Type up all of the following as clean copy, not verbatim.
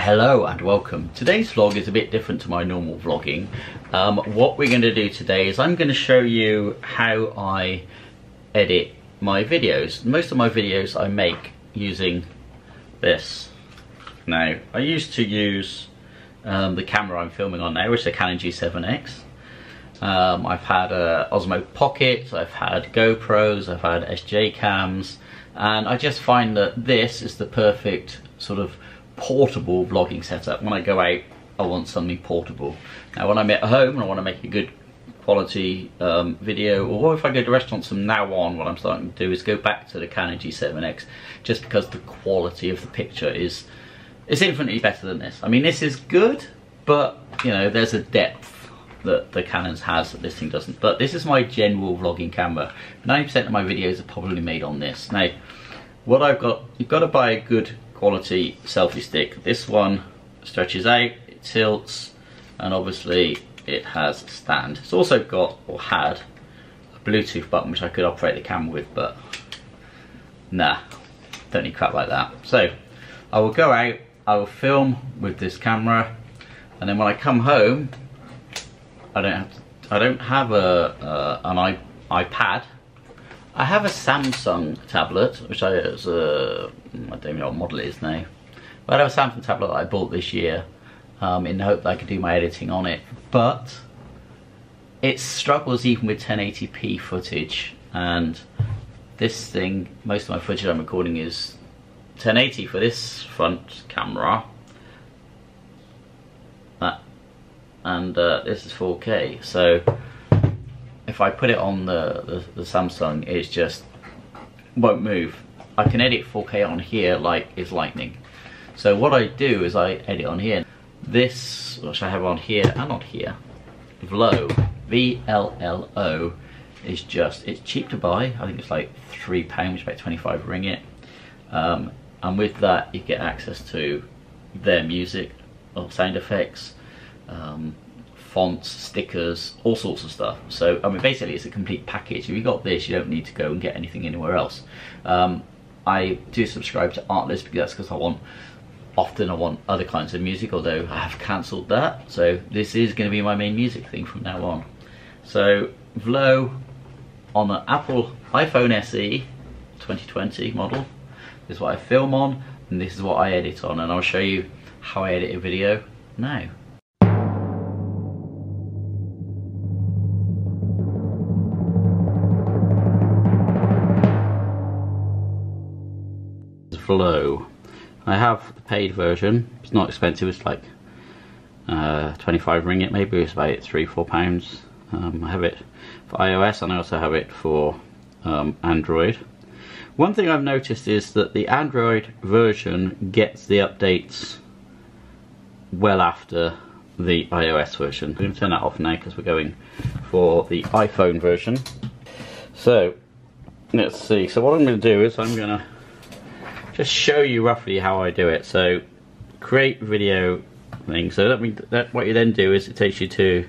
Hello and welcome. Today's vlog is a bit different to my normal vlogging. What we're going to do today is I'm going to show you how I edit my videos. Most of my videos I make using this. Now, I used to use the camera I'm filming on now, which is a Canon G7X. I've had Osmo Pocket, I've had GoPros, I've had SJ cams, and I just find that this is the perfect sort of portable vlogging setup. When I go out, I want something portable. Now when I'm at home and I want to make a good quality video, or if I go to restaurants from now on, what I'm starting to do is go back to the Canon G7X, just because the quality of the picture is infinitely better than this. I mean, this is good, but you know, there's a depth that the Canon's has that this thing doesn't. But this is my general vlogging camera. 90% of my videos are probably made on this. Now, what I've got, you've got to buy a good quality selfie stick. This one stretches out, it tilts, and obviously it has a stand. It's also got, or had, a Bluetooth button which I could operate the camera with, but nah, don't need crap like that. So I will go out, I will film with this camera, and then when I come home, I don't have an iPad. I have a Samsung tablet, which I don't even know what model it is now. But I have a Samsung tablet that I bought this year in the hope that I could do my editing on it. But it struggles even with 1080p footage, and this thing, most of my footage I'm recording is 1080 for this front camera, and this is 4K. So if I put it on the Samsung, it just won't move. I can edit 4K on here like it's lightning. So what I do is I edit on here. This, which I have on here and on here, VLLO, VLLO, is just, it's cheap to buy. I think it's like £3, which is about 25 ringgit. And with that you get access to their music or sound effects, fonts, stickers, all sorts of stuff. So I mean, basically it's a complete package. If you got this, you don't need to go and get anything anywhere else. I do subscribe to Artlist because I want other kinds of music, although I have cancelled that. So this is going to be my main music thing from now on. So VLLO on an Apple iPhone SE 2020 model is what I film on, and this is what I edit on, and I'll show you how I edit a video now. VLLO. I have the paid version. It's not expensive. It's like 25 ringgit maybe. It's about £3-4. I have it for iOS and I also have it for Android. One thing I've noticed is that the Android version gets the updates well after the iOS version. We're going to turn that off now because we're going for the iPhone version. So let's see. So what I'm going to do is I'm going to just show you roughly how I do it. So create video thing. So what you then do is it takes you to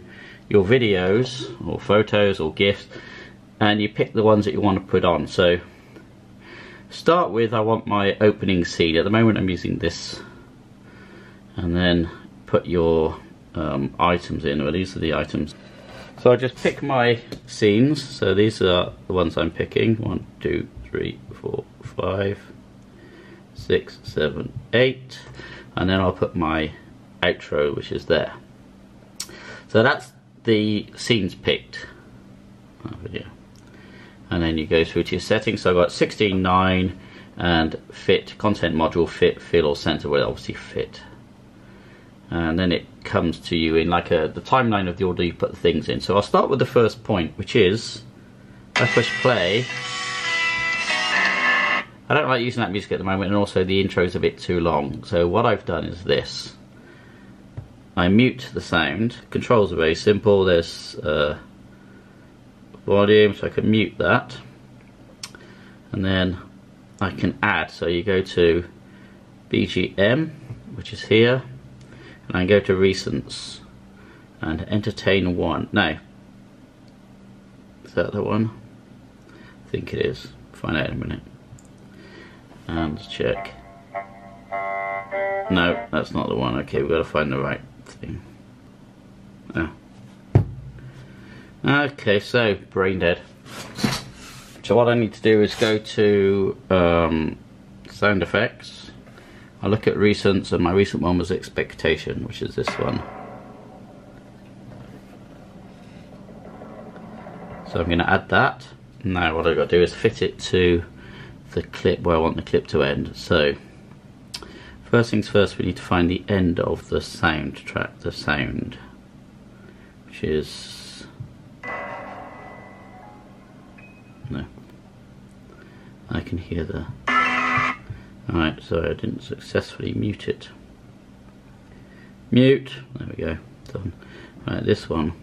your videos or photos or GIFs, and you pick the ones that you want to put on. So start with, I want my opening scene. At the moment I'm using this, and then put your items in. Well, these are the items. So I just pick my scenes. So these are the ones I'm picking. 1, 2, 3, 4, 5, 6, 7, 8, and then I'll put my outro, which is there. So that's the scenes picked. Video. And then you go through to your settings. So I've got 16:9 and fit, content module, fit, fill or center, will obviously fit. And then it comes to you in like the timeline of the order you put the things in. So I'll start with the first point, which is, I push play. I don't like using that music at the moment, and also the intro is a bit too long. So what I've done is this. I mute the sound. Controls are very simple. There's volume, so I can mute that. And then I can add. So you go to BGM, which is here, and I go to recents and entertain one. Now, is that the one? I think it is. Find out in a minute. And check. No, that's not the one. Okay, we've got to find the right thing. Oh. Okay, so brain dead. So what I need to do is go to sound effects. I look at recents, and my recent one was expectation, which is this one. So I'm going to add that. Now what I've got to do is fit it to the clip where I want the clip to end. So first things first, we need to find the end of the sound track, the sound, which is, no, I can hear the, alright, so I didn't successfully mute it. Mute, there we go, done. Right, this one.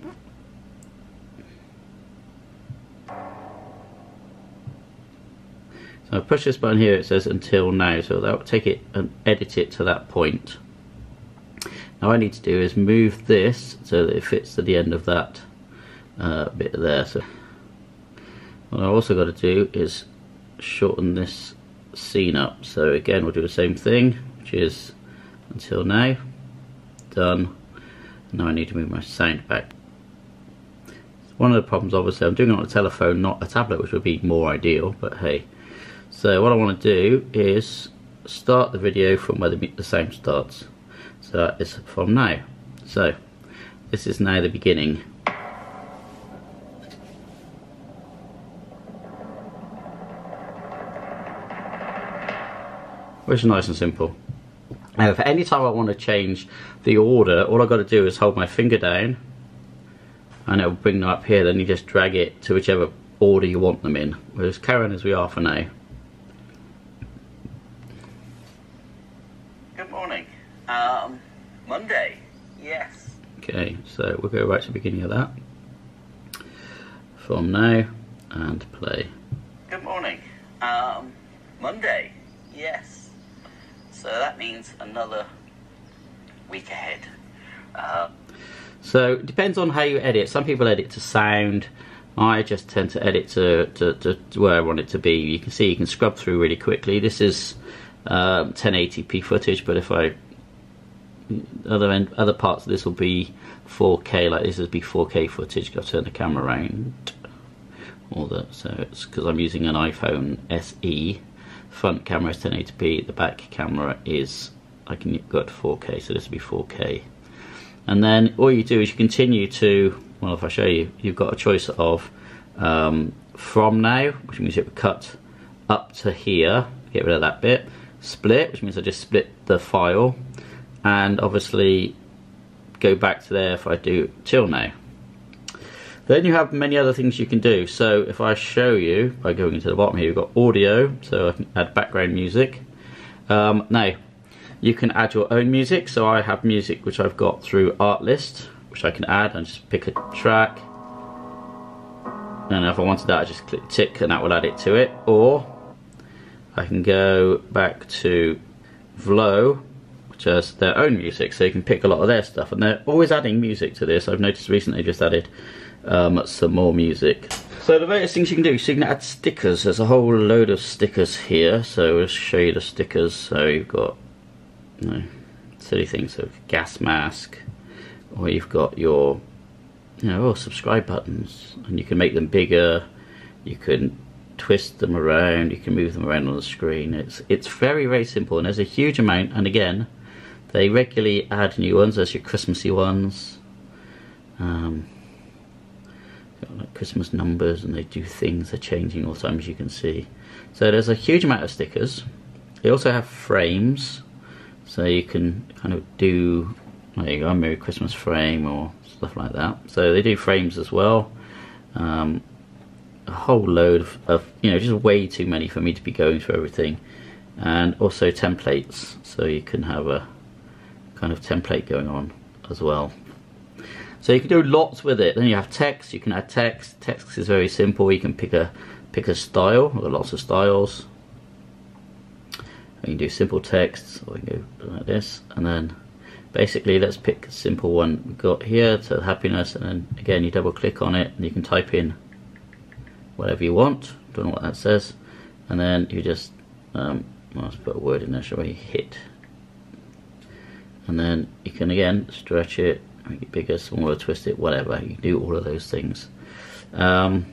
So I push this button here, it says until now, so that will take it and edit it to that point. Now what I need to do is move this so that it fits to the end of that bit there. So what I've also got to do is shorten this scene up. So again, we'll do the same thing, which is until now, done. Now I need to move my sound back. One of the problems, obviously, I'm doing it on a telephone, not a tablet, which would be more ideal, but hey. So what I want to do is start the video from where the sound starts. So that is from now. So this is now the beginning. Which is nice and simple. Now if any time I want to change the order, all I've got to do is hold my finger down and it will bring them up here. Then you just drag it to whichever order you want them in. We'll just carry on as we are for now. Good morning. Monday. Yes. Okay, so we'll go right to the beginning of that. From now and play. Good morning. Monday. Yes. So that means another week ahead. So it depends on how you edit. Some people edit to sound. I just tend to edit to where I want it to be. You can see you can scrub through really quickly. This is 1080p footage, but if I other parts of this will be 4K, like this will be 4K footage. I'll turn the camera around. So it's because I'm using an iPhone SE. Front camera is 1080p. The back camera is, I can go to 4K, so this will be 4K. And then all you do is you continue to, well, if I show you, you've got a choice of from now, which means it would cut up to here, get rid of that bit. Split, which means I just split the file, and obviously go back to there if I do till now. Then you have many other things you can do. So if I show you by going into the bottom here, you've got audio, so I can add background music. Now you can add your own music, so I have music which I've got through Artlist, which I can add and just pick a track, and if I wanted that I just click tick and that will add it to it. Or I can go back to VLLO, which has their own music, so you can pick a lot of their stuff, and they're always adding music to this. I've noticed recently just added some more music. So the various things you can do, so you can add stickers. There's a whole load of stickers here, so we'll show you the stickers. So you've got silly things, so gas mask, or you've got your subscribe buttons, and you can make them bigger, you can twist them around, you can move them around on the screen. It's very, very simple, and there's a huge amount, and again they regularly add new ones. There's your Christmassy ones, got like Christmas numbers, and they do things, they're changing all the time, as you can see. So there's a huge amount of stickers. They also have frames, so you can kind of do, there you go, Merry Christmas frame or stuff like that. So they do frames as well. A whole load of just way too many for me to be going through everything. And also templates, so you can have a kind of template going on as well. So you can do lots with it. Then you have text, you can add text. Text is very simple. You can pick a style, there are lots of styles. You can do simple text, or you can go like this, and then basically let's pick a simple one we've got here, so happiness, and then again you double click on it and you can type in whatever you want. Don't know what that sasays, and then you just let's put a word in there, shall we? Hit and then you can again stretch it, make it bigger, smaller, twist it, whatever. You can do all of those things. You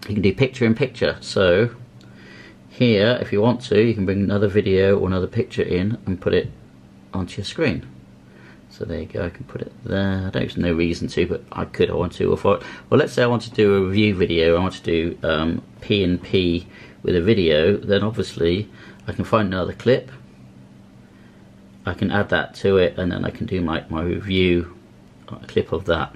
can do picture in picture. So here, if you want to, you can bring another video or another picture in and put it onto your screen. So there you go, I can put it there. There's no reason to, but I could, I want to. Well, let's say I want to do a review video, I want to do P&P with a video, then obviously I can find another clip, I can add that to it, and then I can do my review clip of that.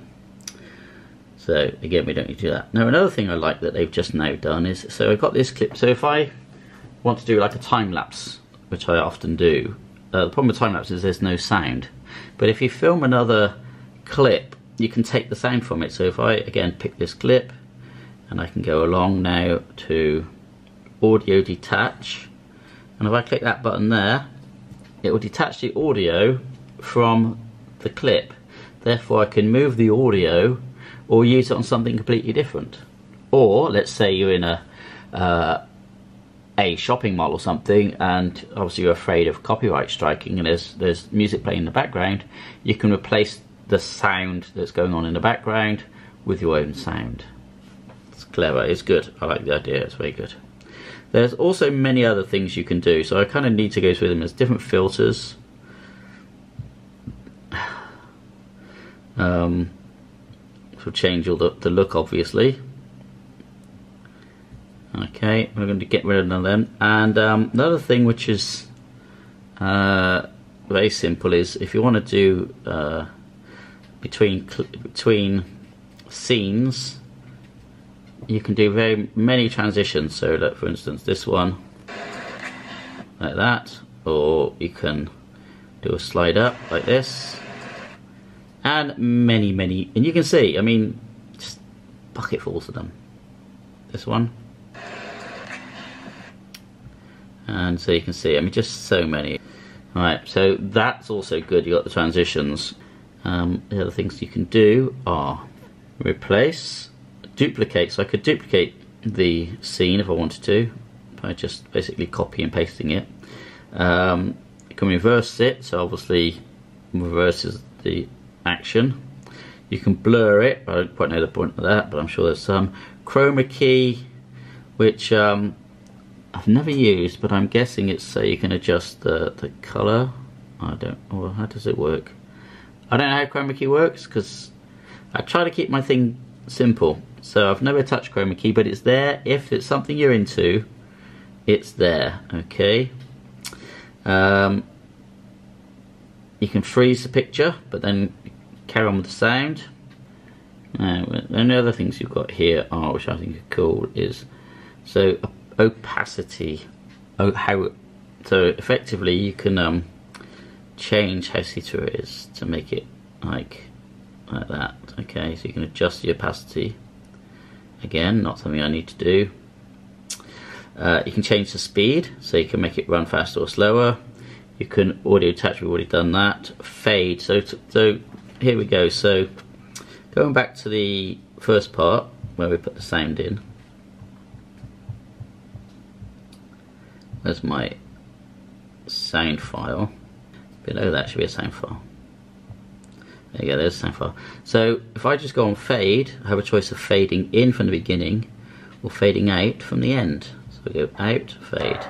So again, we don't need to do that. Now another thing I like that they've just now done is, so I've got this clip, so if I want to do like a time lapse, which I often do, the problem with time lapse is there's no sound. But if you film another clip, you can take the sound from it. So if I again pick this clip, and I can go along now to audio detach, and if I click that button there, it will detach the audio from the clip. Therefore I can move the audio or use it on something completely different. Or let's say you're in a shopping mall or something, and obviously you're afraid of copyright striking, and there's music playing in the background. You can replace the sound that's going on in the background with your own sound. It's clever, it's good, I like the idea, it's very good. There's also many other things you can do, so I kind of need to go through them. There's different filters. Which will change all the look, obviously. Okay, we're going to get rid of none of them. And another thing which is very simple is if you want to do between scenes, you can do very many transitions. So like for instance this one, like that, or you can do a slide up like this, and many, and you can see, I mean, just bucketfuls of them. This one. And so you can see, I mean, just so many. Alright, so that's also good, you got the transitions. The other things you can do are replace, duplicate, so I could duplicate the scene if I wanted to, by just basically copy and pasting it. You can reverse it, so obviously reverses the action. You can blur it, I don't quite know the point of that, but I'm sure there's some. Chroma key, which I've never used, but I'm guessing it's so you can adjust the colour. I don't, well, how does it work? I don't know how chroma key works, because I try to keep my thing simple. So I've never touched chroma key, but it's there. If it's something you're into, it's there, okay? You can freeze the picture, but then carry on with the sound. Now, the only other things you've got here are, which I think are cool, is so opacity. So effectively you can change how see-through it is to make it like that. Okay, so you can adjust the opacity. Again, not something I need to do. You can change the speed, so you can make it run faster or slower. You can audio attach, we've already done that. Fade, so here we go. So going back to the first part where we put the sound in. There's my sound file. Below that should be a sound file. There you go, there's a sound file. So if I just go on fade, I have a choice of fading in from the beginning or fading out from the end. So we go out, fade,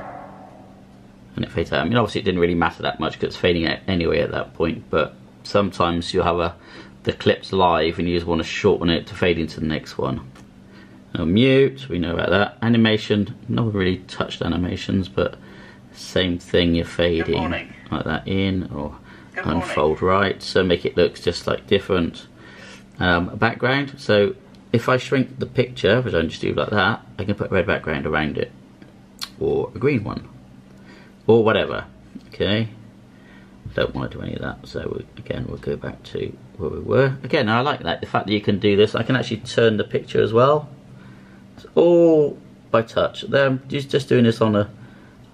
and it fades out. I mean, obviously it didn't really matter that much because it's fading out anyway at that point, but sometimes you'll have the clip's live and you just want to shorten it to fade into the next one. Now, mute, we know about that. Animation, not really touched animations, but same thing, you're fading like that in, or unfold right, so make it look just like different. Background, so if I shrink the picture, which I just do like that, I can put a red background around it, or a green one, or whatever, okay? I don't want to do any of that, so again, we'll go back to where we were. Again, I like that, the fact that you can do this. I can actually turn the picture as well. It's all by touch. I'm just doing this on a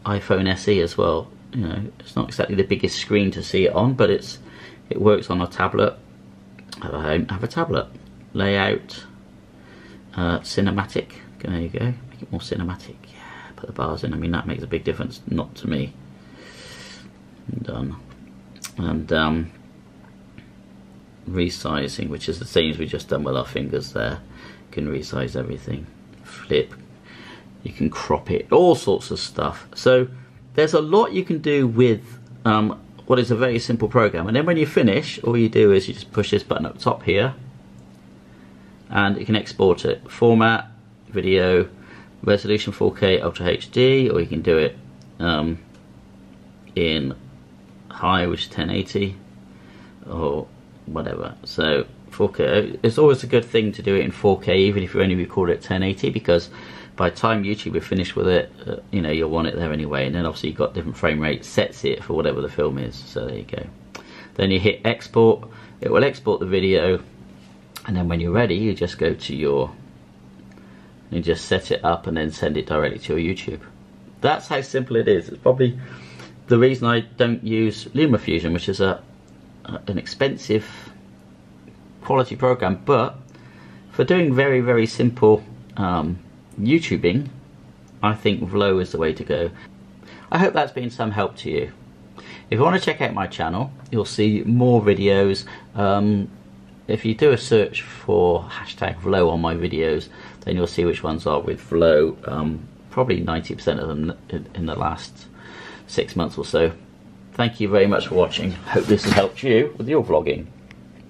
iPhone SE as well. You know, it's not exactly the biggest screen to see it on, but it works on a tablet. I don't have a tablet. Layout, cinematic. There you go. Make it more cinematic. Yeah, put the bars in. I mean, that makes a big difference. Not to me. Done. and resizing, which is the same as we just done with our fingers there. You can resize everything, flip, you can crop it, all sorts of stuff. So there's a lot you can do with what is a very simple program. And then when you finish, all you do is you just push this button up top here, and you can export it. Format, video, resolution 4K, Ultra HD, or you can do it in high, which is 1080, or whatever. So 4K, it's always a good thing to do it in 4K, even if you only record it at 1080, because by the time YouTube is finished with it, you know, you'll want it there anyway. And then obviously you've got different frame rates, sets it for whatever the film is. So there you go. Then you hit export, it will export the video, and then when you're ready, you just go to your, you just set it up and then send it directly to your YouTube. That's how simple it is. It's probably the reason I don't use LumaFusion, which is an expensive quality program, but for doing very, very simple YouTubing, I think VLLO is the way to go. I hope that's been some help to you. If you want to check out my channel, you'll see more videos. If you do a search for #VLLO on my videos, then you'll see which ones are with VLLO. Probably 90% of them in the last 6 months or so. Thank you very much for watching. Hope this has helped you with your vlogging.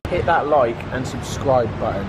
Hit that like and subscribe button.